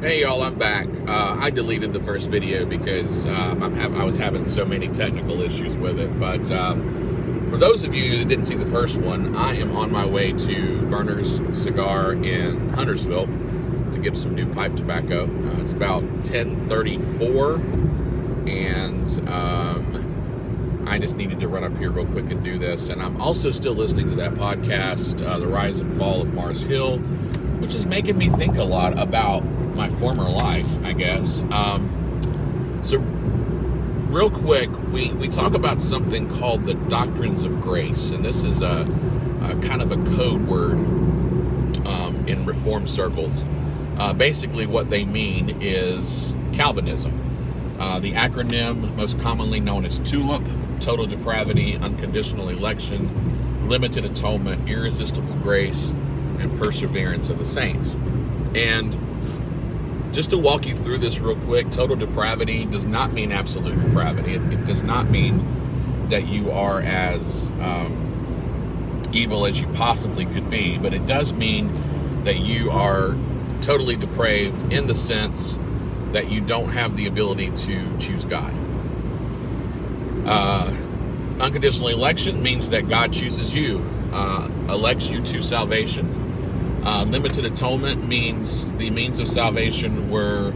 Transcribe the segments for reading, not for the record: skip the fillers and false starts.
Hey y'all, I'm back. I deleted the first video because I was having so many technical issues with it. But for those of you who didn't see the first one, I am on my way to Burner's Cigar in Huntersville to get some new pipe tobacco. It's about 10:34, and I just needed to run up here real quick and do this. And I'm also still listening to that podcast, The Rise and Fall of Mars Hill, which is making me think a lot about my former life, I guess. So real quick, we talk about something called the Doctrines of Grace, and this is a kind of a code word in Reformed circles. Basically what they mean is Calvinism. The acronym most commonly known as TULIP: total depravity, unconditional election, limited atonement, irresistible grace, and perseverance of the saints. And just to walk you through this real quick, total depravity does not mean absolute depravity. It does not mean that you are as evil as you possibly could be, but it does mean that you are totally depraved in the sense that you don't have the ability to choose God. Unconditional election means that God chooses you, elects you to salvation. Limited atonement means the means of salvation were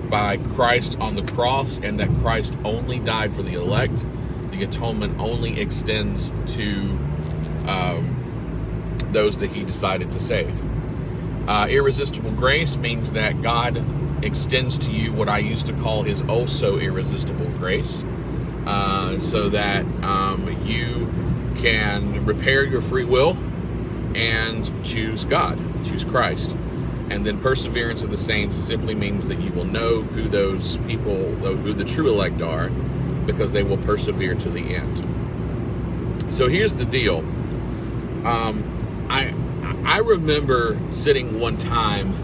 by Christ on the cross, and that Christ only died for the elect. The atonement only extends to those that he decided to save. Irresistible grace means that God extends to you what I used to call his also irresistible grace, so that you can repair your free will and choose God, choose Christ. And then perseverance of the saints simply means that you will know who those people, who the true elect are, because they will persevere to the end. So here's the deal. I remember sitting one time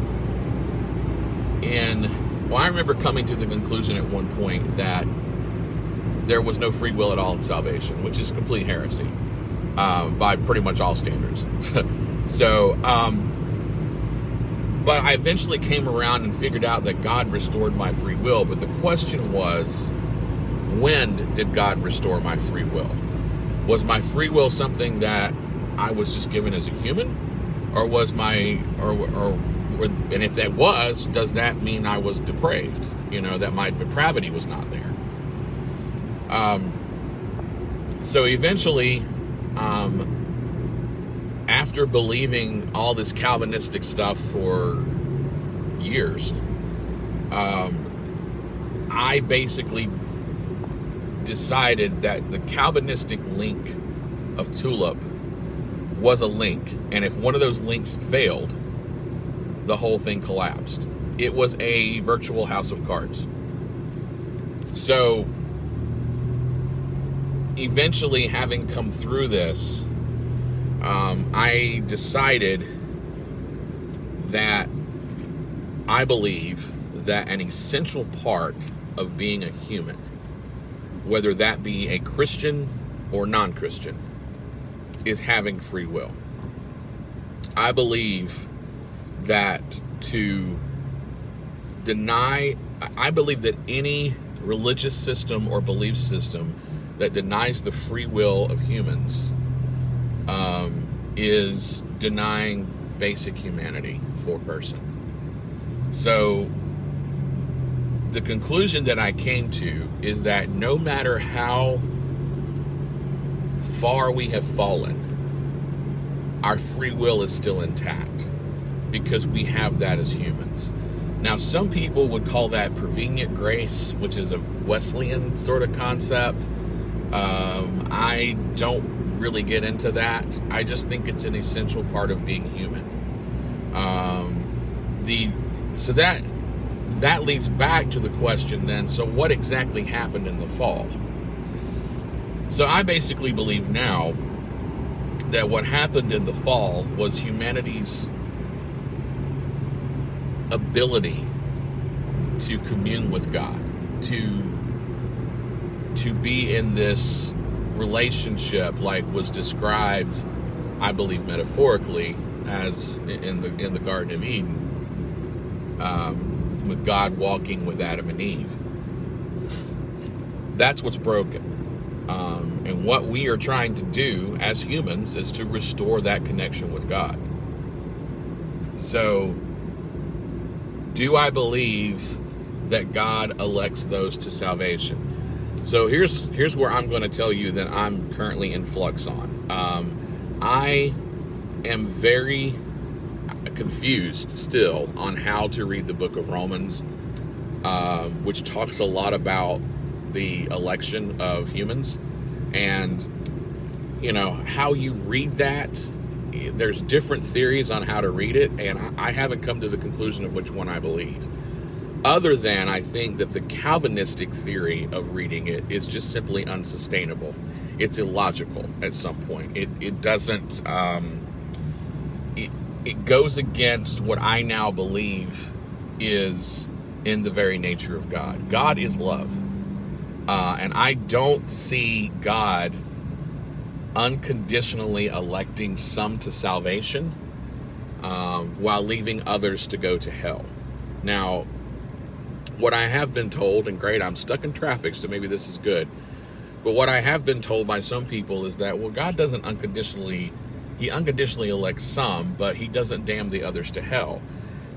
I remember coming to the conclusion at one point that there was no free will at all in salvation, which is complete heresy. By pretty much all standards. So, but I eventually came around and figured out that God restored my free will. But the question was, when did God restore my free will? Was my free will something that I was just given as a human? Or was and if that was, does that mean I was depraved? That my depravity was not there. So eventually, after believing all this Calvinistic stuff for years, I basically decided that the Calvinistic link of TULIP was a link, and if one of those links failed, the whole thing collapsed. It was a virtual house of cards. So eventually, having come through this, I decided that I believe that an essential part of being a human, whether that be a Christian or non-Christian, is having free will. I believe that I believe that any religious system or belief system that denies the free will of humans is denying basic humanity for a person. So the conclusion that I came to is that no matter how far we have fallen, our free will is still intact because we have that as humans. Now, some people would call that prevenient grace, which is a Wesleyan sort of concept. I don't really get into that. I just think it's an essential part of being human. So that leads back to the question then, so what exactly happened in the fall? So I basically believe now that what happened in the fall was humanity's ability to commune with God, to be in this relationship like was described, I believe metaphorically, as in the Garden of Eden, with God walking with Adam and Eve. That's what's broken. And what we are trying to do as humans is to restore that connection with God. So, do I believe that God elects those to salvation? So here's where I'm going to tell you that I'm currently in flux on. I am very confused still on how to read the book of Romans, which talks a lot about the election of humans. And, how you read that, there's different theories on how to read it, and I haven't come to the conclusion of which one I believe. Other than I think that the Calvinistic theory of reading it is just simply unsustainable. It's illogical at some point. It doesn't, it goes against what I now believe is in the very nature of God. God is love. And I don't see God unconditionally electing some to salvation while leaving others to go to hell. Now, what I have been told, and great, I'm stuck in traffic, so maybe this is good, but what I have been told by some people is that, well, God doesn't unconditionally elects some, but he doesn't damn the others to hell.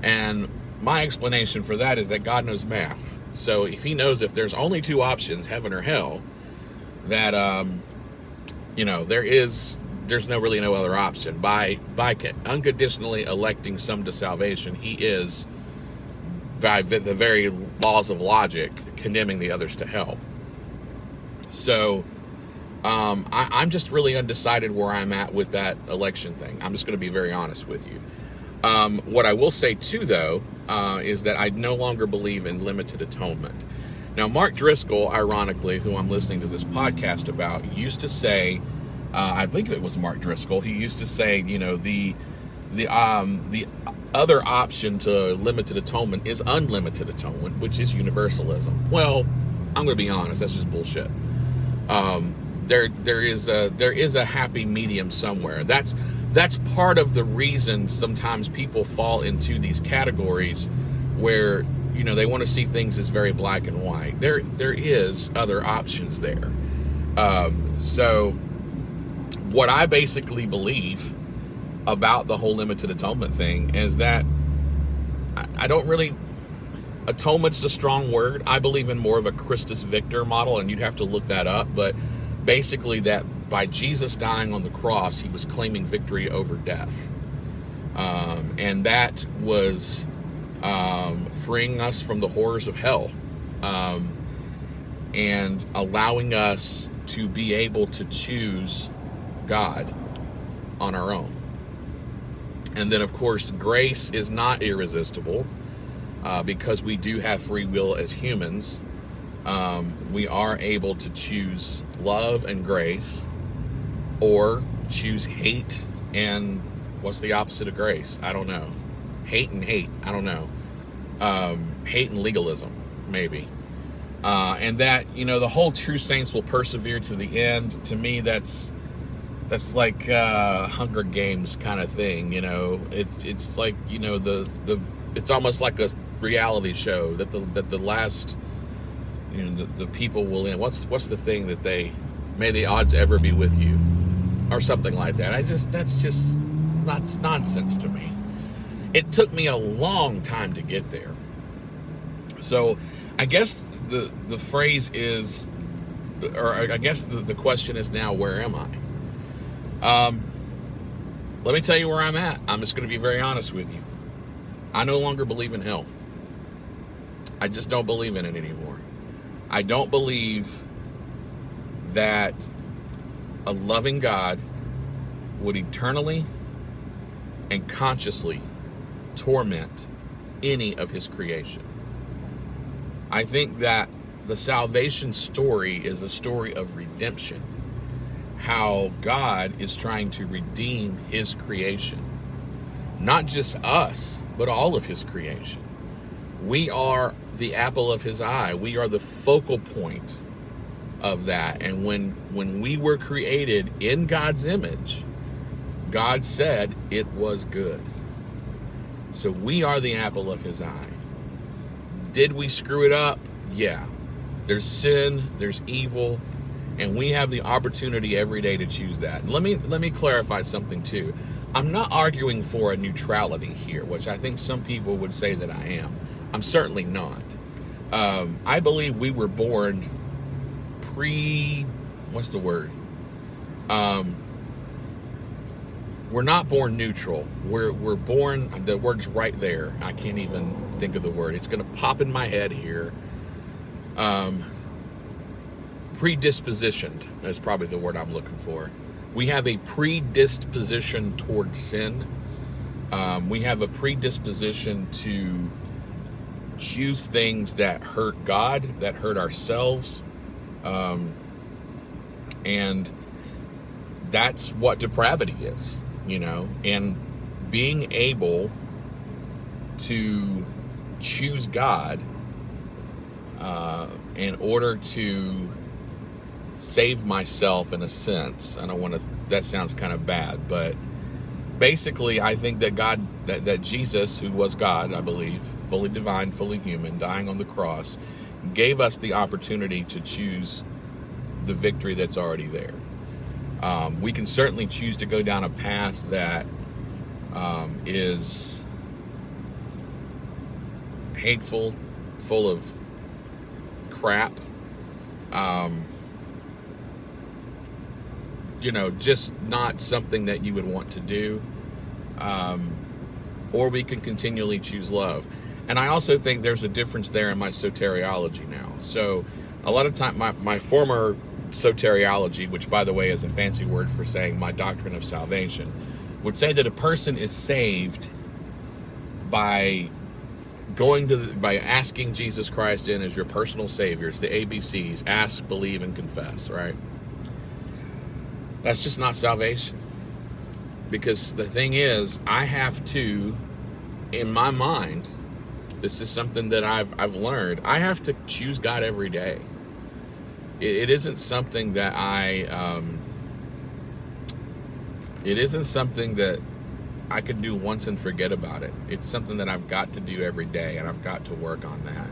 And my explanation for that is that God knows math. So if he knows if there's only two options, heaven or hell, that, there's no other option. By unconditionally electing some to salvation, he is, by the very laws of logic, condemning the others to hell. So I'm just really undecided where I'm at with that election thing. I'm just going to be very honest with you. What I will say, too, though, is that I no longer believe in limited atonement. Now, Mark Driscoll, ironically, who I'm listening to this podcast about, used to say, I think it was Mark Driscoll, he used to say, the other option to limited atonement is unlimited atonement, which is universalism. Well, I'm going to be honest, that's just bullshit. There is a happy medium somewhere. That's part of the reason sometimes people fall into these categories where, they want to see things as very black and white. There is other options there. So what I basically believe about the whole limited atonement thing is that I don't really, atonement's a strong word. I believe in more of a Christus Victor model, and you'd have to look that up, but basically that by Jesus dying on the cross, he was claiming victory over death. And that was freeing us from the horrors of hell, and allowing us to be able to choose God on our own. And then, of course, grace is not irresistible, because we do have free will as humans. We are able to choose love and grace, or choose hate and what's the opposite of grace? I don't know. Hate and hate. I don't know. Hate and legalism, maybe. And that, the whole true saints will persevere to the end. To me, that's like Hunger Games kind of thing. It's like, it's almost like a reality show that the last, the people will end. What's the thing that may the odds ever be with you, or something like that. That's nonsense to me. It took me a long time to get there. So I guess the phrase is, or I guess the question is now, where am I? Let me tell you where I'm at. I'm just going to be very honest with you. I no longer believe in hell. I just don't believe in it anymore. I don't believe that a loving God would eternally and consciously torment any of his creation. I think that the salvation story is a story of redemption. How God is trying to redeem his creation. Not just us, but all of his creation. We are the apple of his eye. We are the focal point of that. And when we were created in God's image, God said it was good. So we are the apple of his eye. Did we screw it up? Yeah. There's sin, there's evil, and we have the opportunity every day to choose that. And let me clarify something too. I'm not arguing for a neutrality here, which I think some people would say that I am. I'm certainly not. I believe we were born what's the word? We're not born neutral. We're born, the word's right there. I can't even think of the word. It's going to pop in my head here. Predispositioned is probably the word I'm looking for. We have a predisposition towards sin. We have a predisposition to choose things that hurt God, that hurt ourselves. And that's what depravity is, and being able to choose God in order to save myself in a sense. That sounds kind of bad, but basically I think that that Jesus, who was God, I believe, fully divine, fully human, dying on the cross, gave us the opportunity to choose the victory that's already there. We can certainly choose to go down a path that is hateful, full of crap, just not something that you would want to do. Or we can continually choose love. And I also think there's a difference there in my soteriology now. So a lot of time, my former soteriology, which by the way is a fancy word for saying my doctrine of salvation, would say that a person is saved by by asking Jesus Christ in as your personal Savior. It's the ABCs: ask, believe, and confess, right? That's just not salvation. Because the thing is, I have to, in my mind, this is something that I've learned, I have to choose God every day. It isn't something that it isn't something that I could do once and forget about it. It's something that I've got to do every day, and I've got to work on that.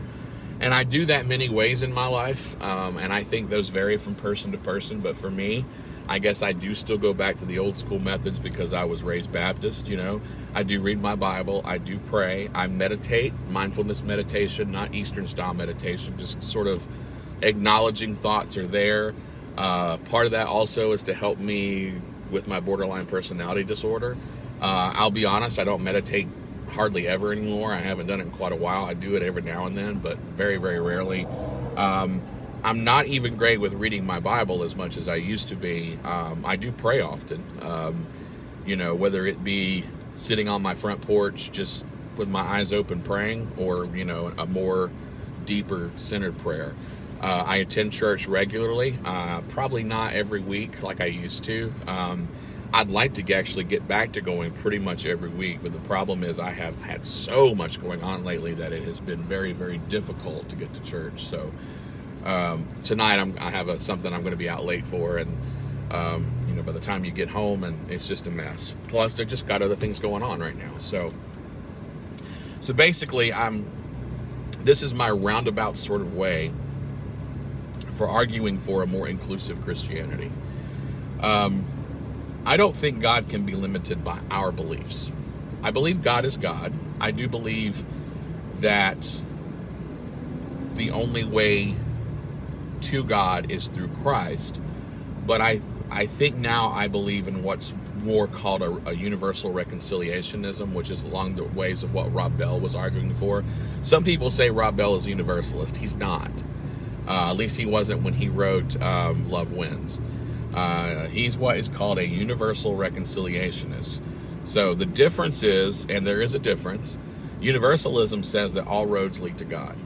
And I do that many ways in my life, and I think those vary from person to person. But for me, I guess I do still go back to the old school methods because I was raised Baptist, I do read my Bible, I do pray, I meditate, mindfulness meditation, not Eastern style meditation, just sort of acknowledging thoughts are there. Part of that also is to help me with my borderline personality disorder. I'll be honest, I don't meditate hardly ever anymore. I haven't done it in quite a while. I do it every now and then, but very, very rarely. I'm not even great with reading my Bible as much as I used to be. I do pray often, whether it be sitting on my front porch just with my eyes open praying, or, a more deeper centered prayer. I attend church regularly, probably not every week like I used to. I'd like to actually get back to going pretty much every week, but the problem is I have had so much going on lately that it has been very, very difficult to get to church. So tonight I have something I'm going to be out late for, and by the time you get home, and it's just a mess. Plus, they've just got other things going on right now. So basically, this is my roundabout sort of way for arguing for a more inclusive Christianity. I don't think God can be limited by our beliefs. I believe God is God. I do believe that the only way to God is through Christ. But I think now I believe in what's more called a universal reconciliationism, which is along the ways of what Rob Bell was arguing for. Some people say Rob Bell is a universalist. He's not. At least he wasn't when he wrote Love Wins. He's what is called a universal reconciliationist. So the difference is, and there is a difference, universalism says that all roads lead to God.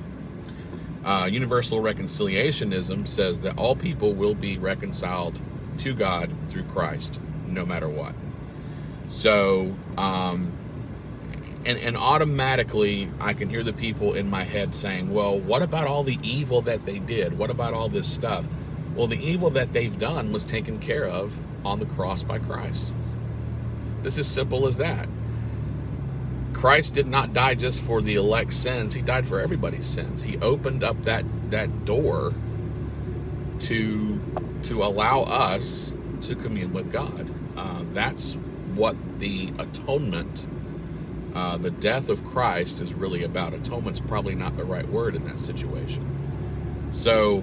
Universal reconciliationism says that all people will be reconciled to God through Christ, no matter what. So, and automatically I can hear the people in my head saying, well, what about all the evil that they did? What about all this stuff? Well, the evil that they've done was taken care of on the cross by Christ. This is simple as that. Christ did not die just for the elect's sins. He died for everybody's sins. He opened up that door to allow us to commune with God. That's what the atonement, the death of Christ is really about. Atonement's probably not the right word in that situation. So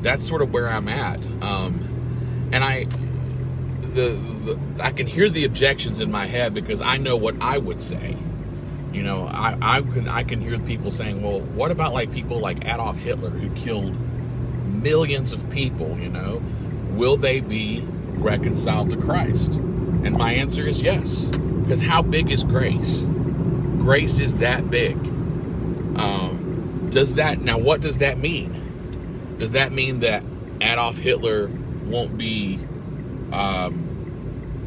that's sort of where I'm at. And I can hear the objections in my head because I know what I would say. You know, I can hear people saying, well, what about like people like Adolf Hitler who killed millions of people, you know? Will they be reconciled to Christ? And my answer is yes. Because how big is grace? Grace is that big. Now what does that mean? Does that mean that Adolf Hitler won't be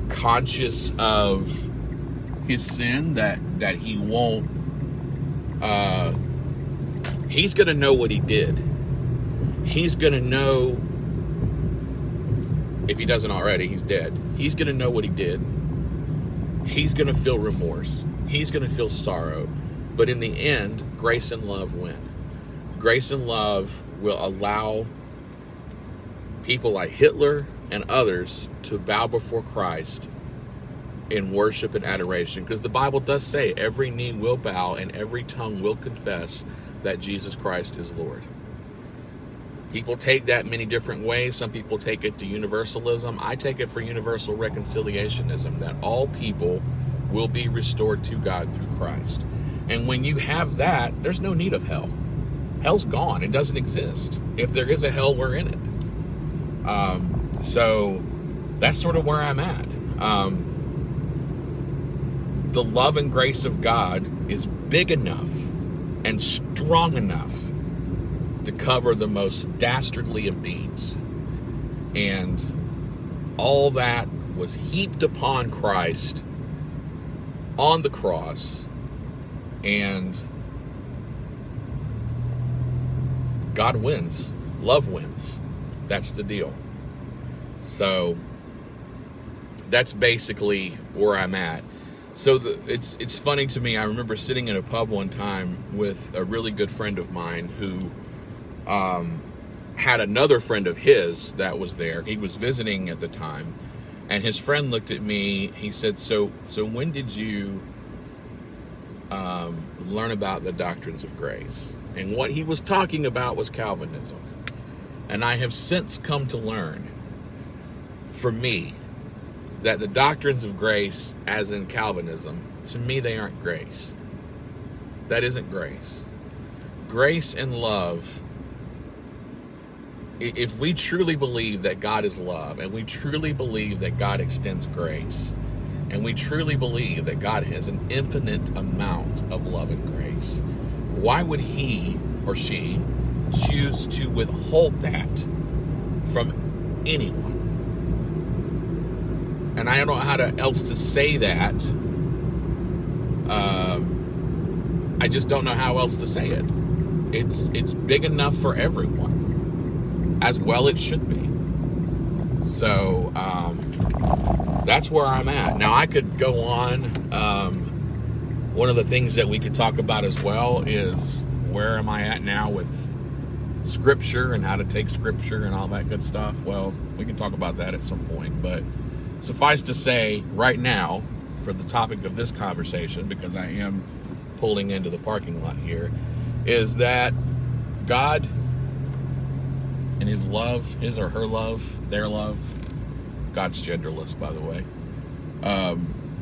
conscious of his sin, that he won't he's gonna know what he did. He's gonna know, if he doesn't already, he's dead. He's gonna know what he did. He's gonna feel remorse. He's gonna feel sorrow. But in the end, grace and love win. Grace and love will allow people like Hitler and others to bow before Christ in worship and adoration, because the Bible does say every knee will bow and every tongue will confess that Jesus Christ is Lord. People take that many different ways. Some people take it to universalism. I take it for universal reconciliationism, that all people will be restored to God through Christ. And when you have that, there's no need of hell. Hell's gone. It doesn't exist. If there is a hell, we're in it. So that's sort of where I'm at. The love and grace of God is big enough and strong enough to cover the most dastardly of deeds. And all that was heaped upon Christ on the cross. And God wins. Love wins. That's the deal. So that's basically where I'm at. So it's funny to me. I remember sitting in a pub one time with a really good friend of mine who had another friend of his that was there. He was visiting at the time, and his friend looked at me. He said, "So when did you learn about the Doctrines of Grace?" And what he was talking about was Calvinism. And I have since come to learn, for me, that the Doctrines of Grace, as in Calvinism, to me they aren't grace. That isn't grace. Grace and love, if we truly believe that God is love, and we truly believe that God extends grace, and we truly believe that God has an infinite amount of love and grace, why would he or she choose to withhold that from anyone? And I don't know how else to say that. I just don't know how else to say it. It's big enough for everyone, as well it should be. So that's where I'm at. Now I could go on. One of the things that we could talk about as well is where am I at now with Scripture and how to take Scripture and all that good stuff. Well, we can talk about that at some point, but suffice to say, right now, for the topic of this conversation, because I am pulling into the parking lot here, is that God and his love, his or her love, their love, God's genderless, by the way,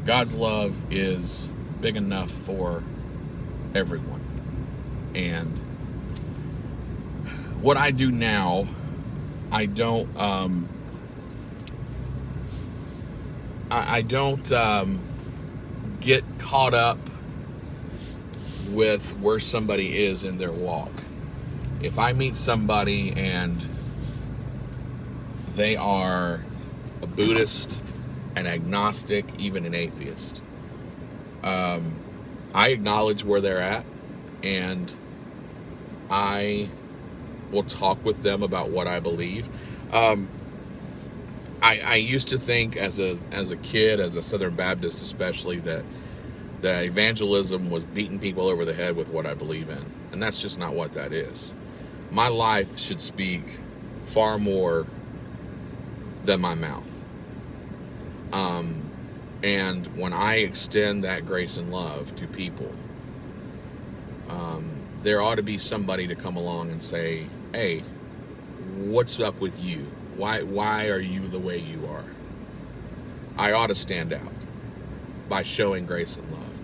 God's love is big enough for everyone. And what I do now, I don't get caught up with where somebody is in their walk. If I meet somebody and they are a Buddhist, an agnostic, even an atheist, I acknowledge where they're at, and I will talk with them about what I believe. I used to think as a kid, as a Southern Baptist especially, that that evangelism was beating people over the head with what I believe in. And that's just not what that is. My life should speak far more than my mouth. And when I extend that grace and love to people, there ought to be somebody to come along and say, hey, what's up with you? Why are you the way you are? I ought to stand out by showing grace and love.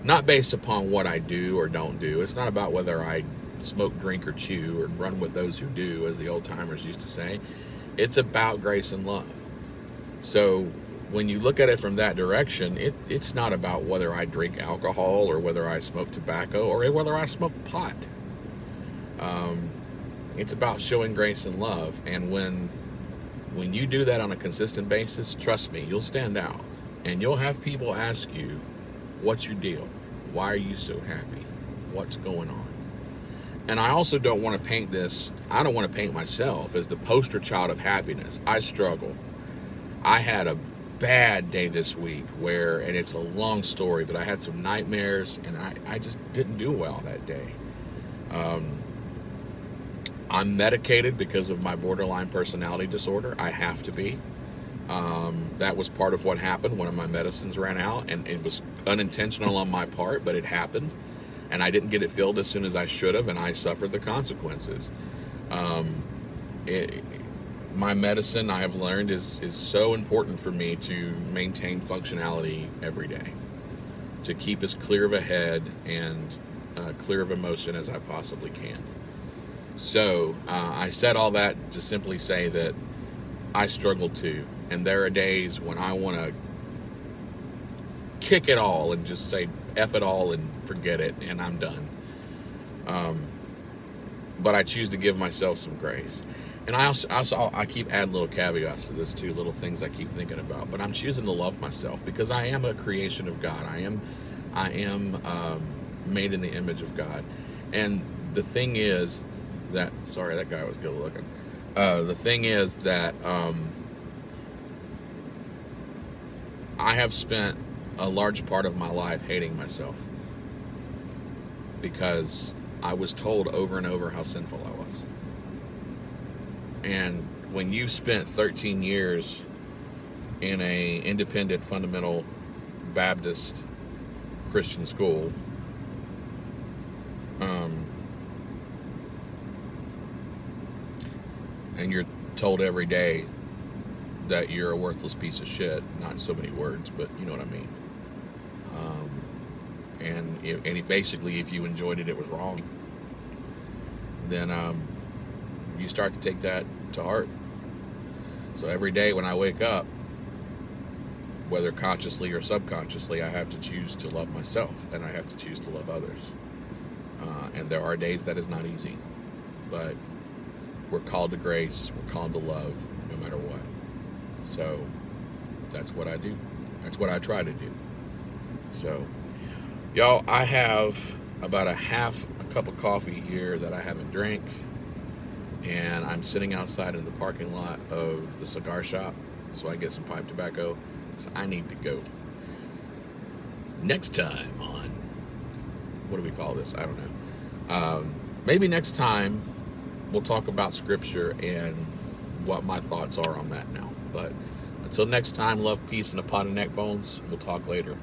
Not based upon what I do or don't do. It's not about whether I smoke, drink, or chew, or run with those who do, as the old timers used to say. It's about grace and love. So when you look at it from that direction, it's not about whether I drink alcohol or whether I smoke tobacco or whether I smoke pot. It's about showing grace and love. And when you do that on a consistent basis, trust me, you'll stand out. And you'll have people ask you, what's your deal? Why are you so happy? What's going on? And I also don't want to paint myself as the poster child of happiness. I struggle. I had a bad day this week and it's a long story, but I had some nightmares and I just didn't do well that day. I'm medicated because of my borderline personality disorder. I have to be. That was part of what happened. One of my medicines ran out, and it was unintentional on my part, but it happened. And I didn't get it filled as soon as I should have, and I suffered the consequences. My medicine, I have learned, is so important for me to maintain functionality every day, to keep as clear of a head and clear of emotion as I possibly can. So I said all that to simply say that I struggle too. And there are days when I want to kick it all and just say F it all and forget it, and I'm done. But I choose to give myself some grace. And I keep adding little caveats to this too, little things I keep thinking about. But I'm choosing to love myself because I am a creation of God. I am made in the image of God. And the thing is that, sorry, that guy was good looking. The thing is that I have spent a large part of my life hating myself because I was told over and over how sinful I was. And when you've spent 13 years in a independent fundamental Baptist Christian school, and you're told every day that you're a worthless piece of shit, not in so many words, but you know what I mean. Basically, if you enjoyed it, it was wrong. Then you start to take that to heart. So every day when I wake up, whether consciously or subconsciously, I have to choose to love myself, and I have to choose to love others. And there are days that is not easy, but we're called to grace, we're called to love, no matter what. So that's what I do. That's what I try to do. So, y'all, I have about a cup of coffee here that I haven't drank, and I'm sitting outside in the parking lot of the cigar shop so I get some pipe tobacco. So I need to go. Next time on, what do we call this? I don't know. Maybe next time we'll talk about Scripture and what my thoughts are on that now. But until next time, love, peace, and a pot of neck bones. We'll talk later.